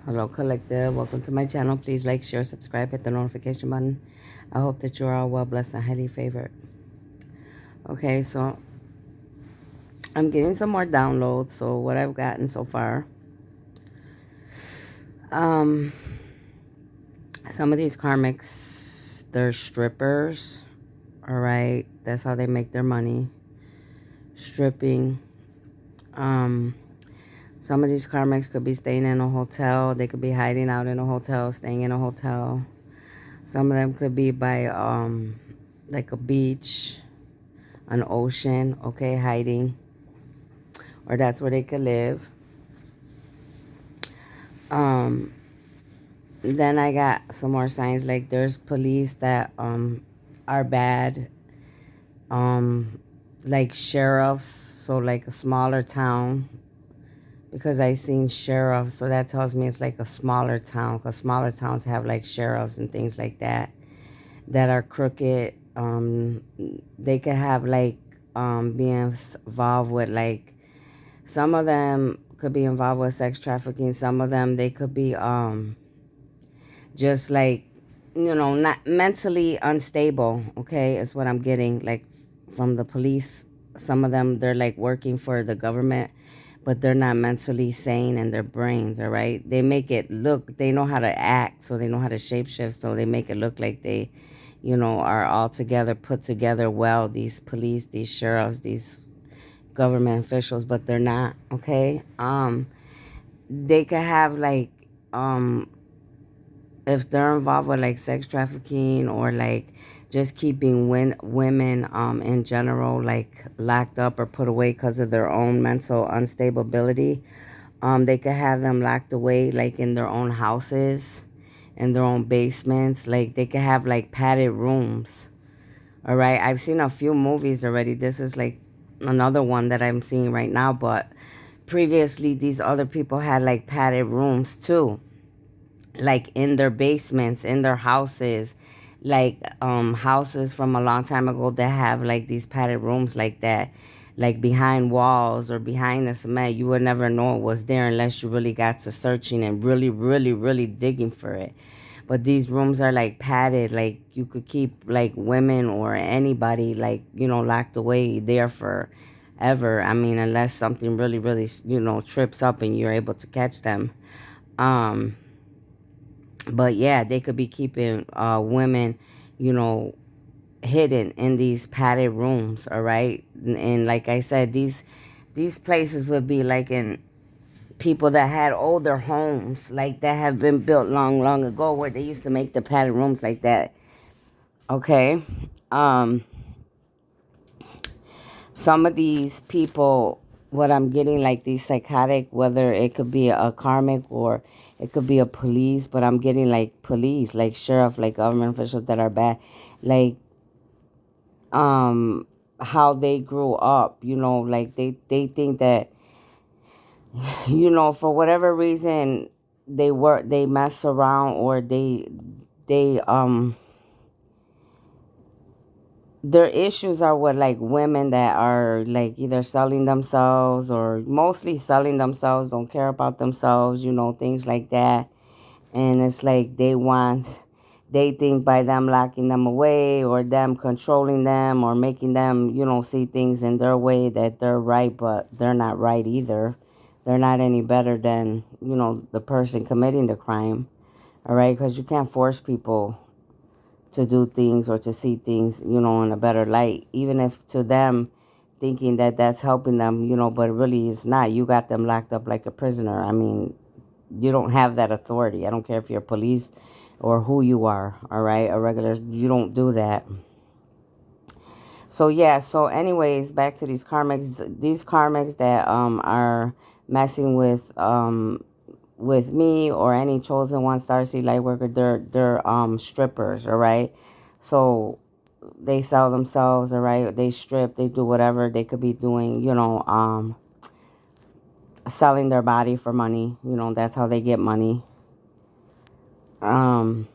Hello, collective. Welcome to my channel. Please like, share, subscribe, hit the notification button. I hope that you are all well blessed and highly favored. Okay, so I'm getting some more downloads. So what I've gotten so far, um, some of these karmics, they're strippers. All right, that's how they make their money, stripping. Um, some of these karmics could be staying in a hotel. They could be hiding out in a hotel, staying in a hotel. Some of them could be by like a beach, an ocean, okay, hiding, or that's where they could live. Um, then I got some more signs like there's police that are bad, um, like sheriffs, so like a smaller town, because I seen sheriffs, so that tells me it's like a smaller town, because smaller towns have like sheriffs and things like that are crooked. They could have like being involved with like, some of them could be involved with sex trafficking. Some of them, they could be just like, not mentally unstable. Okay, is what I'm getting like from the police. Some of them, they're like working for the government, but they're not mentally sane in their brains. All right, they make it look. They know how to act, so they know how to shapeshift. So they make it look like they, are all together, put together well. These police, these sheriffs, these government officials, but they're not. Okay, they could have like, um if they're involved with like sex trafficking or like just keeping women in general like locked up or put away because of their own mental unstability. They could have them locked away like in their own houses, in their own basements. Like they could have like padded rooms. All right, I've seen a few movies already. This is like another one that I'm seeing right now, but previously these other people had like padded rooms too, like in their basements, in their houses, like houses from a long time ago that have like these padded rooms like that, like behind walls or behind the cement. You would never know it was there unless you really got to searching and really, really, really digging for it. But these rooms are like padded, like you could keep like women or anybody like, locked away there for ever. I mean, unless something really, really, trips up and you're able to catch them. um but yeah, they could be keeping women, you know, hidden in these padded rooms. All right, and like I said, these places would be like in people that had older homes, like that have been built long, long ago, where they used to make the padded rooms like that. Okay, um, some of these people, what I'm getting, like these psychotic, whether it could be a karmic or it could be a police, but I'm getting like police, like sheriff, like government officials that are bad, like um how they grew up, like they think that, for whatever reason, they mess around, or they their issues are with like women that are like either selling themselves or mostly selling themselves, don't care about themselves, things like that. And it's like they think by them locking them away or them controlling them or making them, see things in their way that they're right, but they're not right either. They're not any better than, the person committing the crime. All right, because you can't force people to do things or to see things, in a better light, even if to them thinking that that's helping them, but really it's not. You got them locked up like a prisoner. I mean, you don't have that authority. I don't care if you're police or who you are, all right? A regular, you don't do that. So yeah, so anyways, back to these karmics. These karmics that are messing with me or any chosen one starseed light worker, they're strippers, all right? So they sell themselves, all right? They strip, they do whatever they could be doing, selling their body for money. That's how they get money. Um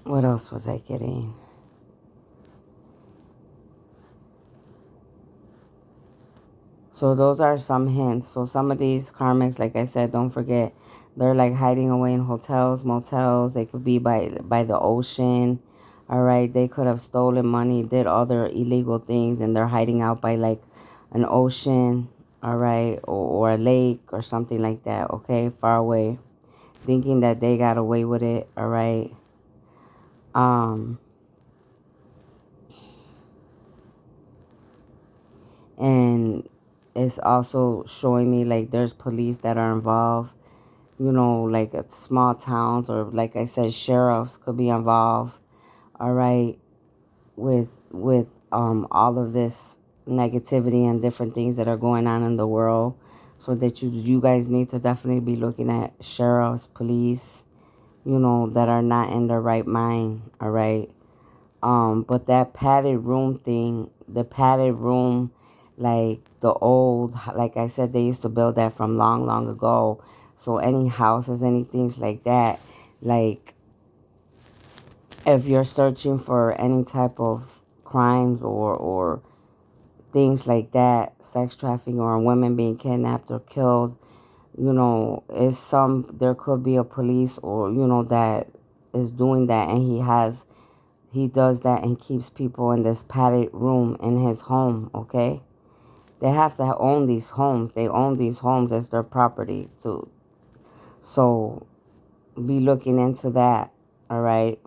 what else was I getting? So those are some hints. So some of these karmics, like I said, don't forget, they're like hiding away in hotels, motels. They could be by the ocean. All right, they could have stolen money, did other illegal things, and they're hiding out by like an ocean, all right, or a lake or something like that. Okay, far away, thinking that they got away with it. All right. Um, and it's also showing me like there's police that are involved, like at small towns, or like I said, sheriffs could be involved, all right, with all of this negativity and different things that are going on in the world. So that you guys need to definitely be looking at sheriffs, police, that are not in their right mind, all right. But that padded room thing, the padded room, like the old, like I said, they used to build that from long, long ago. So any houses, any things like that, like if you're searching for any type of crimes or things like that, sex trafficking or women being kidnapped or killed, is there could be a police or, that is doing that, and he does that and keeps people in this padded room in his home, okay? They have to own these homes. They own these homes as their property too. So be looking into that, all right?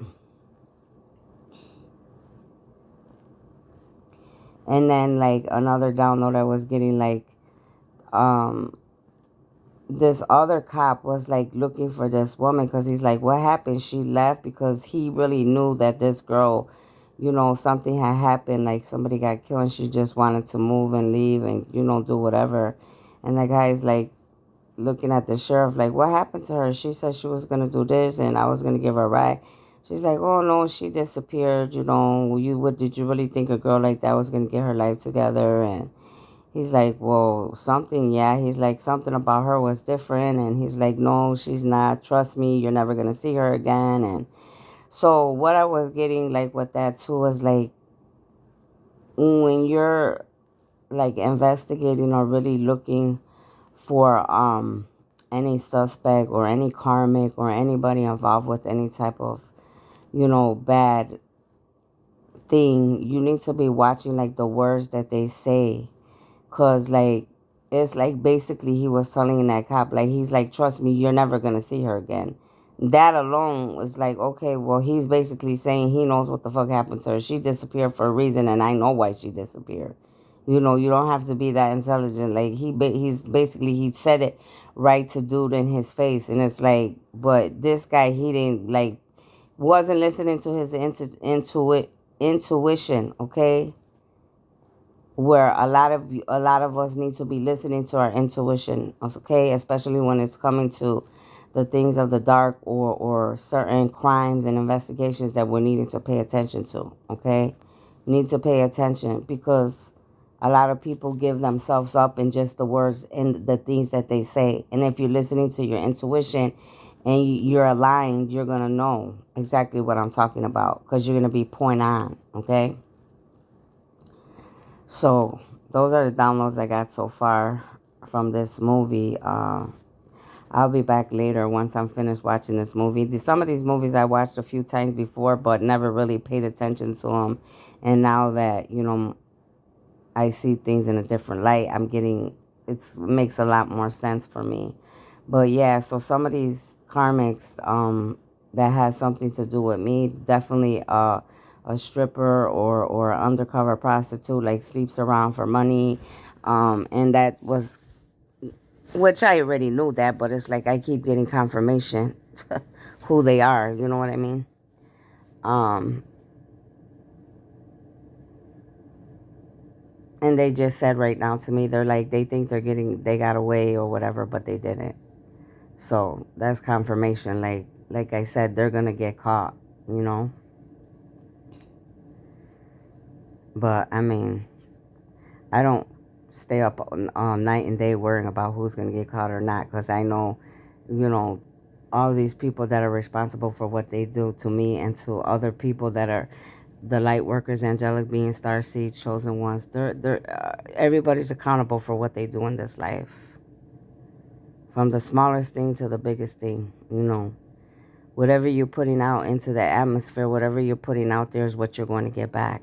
And then like another download I was getting, like um this other cop was like looking for this woman because he's like, what happened? She left, because he really knew that this girl, something had happened, like somebody got killed, and she just wanted to move and leave and, do whatever. And the guy's like looking at the sheriff, like, what happened to her? She said she was going to do this and I was going to give her a ride. She's like, oh no, she disappeared. What did you really think a girl like that was going to get her life together? And he's like, well, something, yeah. He's like, something about her was different. And he's like, no, she's not. Trust me, you're never going to see her again. And so what I was getting, like, with that too, was like, when you're, like, investigating or really looking for any suspect or any karmic or anybody involved with any type of, bad thing, you need to be watching, like, the words that they say. Cause like it's like basically he was telling that cop, like, he's like, trust me, you're never gonna see her again. That alone was like, okay, well, he's basically saying he knows what the fuck happened to her. She disappeared for a reason, and I know why she disappeared. You don't have to be that intelligent. Like he's basically, he said it right to dude in his face, and it's like, but this guy, he didn't, like, wasn't listening to his intuition. Okay, where a lot of us need to be listening to our intuition, okay, especially when it's coming to the things of the dark, or certain crimes and investigations that we're needing to pay attention to, okay. Need to pay attention, because a lot of people give themselves up in just the words and the things that they say. And if you're listening to your intuition and you're aligned, you're going to know exactly what I'm talking about, because you're going to be point on, okay. So those are the downloads I got so far from this movie. I'll be back later once I'm finished watching this movie. Some of these movies I watched a few times before, but never really paid attention to them. And now that, I see things in a different light, it makes a lot more sense for me. But yeah, so some of these karmics, that has something to do with me, definitely a stripper or an undercover prostitute, like, sleeps around for money. And that was, which I already knew that, but it's like I keep getting confirmation who they are, you know what I mean? Um, and they just said right now to me, they're like, they think they got away or whatever, but they didn't. So that's confirmation. Like I said, they're gonna get caught, you know. But I mean, I don't stay up night and day worrying about who's gonna get caught or not, because I know, you know, all these people that are responsible for what they do to me and to other people that are the light workers, angelic beings, star seeds, chosen ones. Everybody's accountable for what they do in this life, from the smallest thing to the biggest thing. Whatever you're putting out into the atmosphere, whatever you're putting out there is what you're going to get back.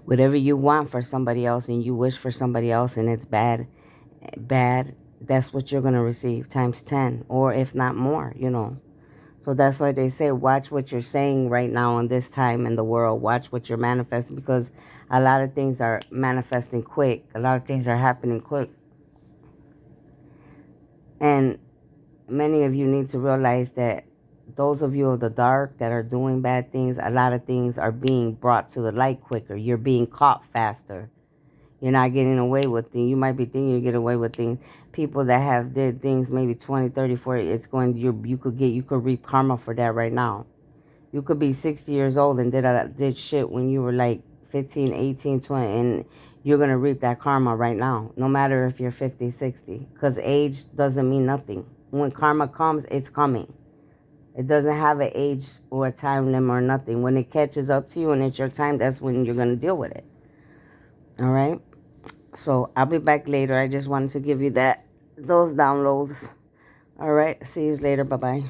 Whatever you want for somebody else and you wish for somebody else and it's bad, that's what you're going to receive times 10, or if not more. So that's why they say watch what you're saying right now in this time in the world. Watch what you're manifesting, because a lot of things are manifesting quick. A lot of things are happening quick. And many of you need to realize that those of you of the dark that are doing bad things, a lot of things are being brought to the light quicker. You're being caught faster. You're not getting away with things. You might be thinking you get away with things. People that have did things maybe 20, 30, 40, it's going, you could reap karma for that right now. You could be 60 years old and did shit when you were like 15, 18, 20, and you're going to reap that karma right now, no matter if you're 50, 60, because age doesn't mean nothing. When karma comes, it's coming. It doesn't have an age or a time limit or nothing. When it catches up to you and it's your time, that's when you're going to deal with it. All right? So I'll be back later. I just wanted to give you those downloads. All right? See you later. Bye-bye.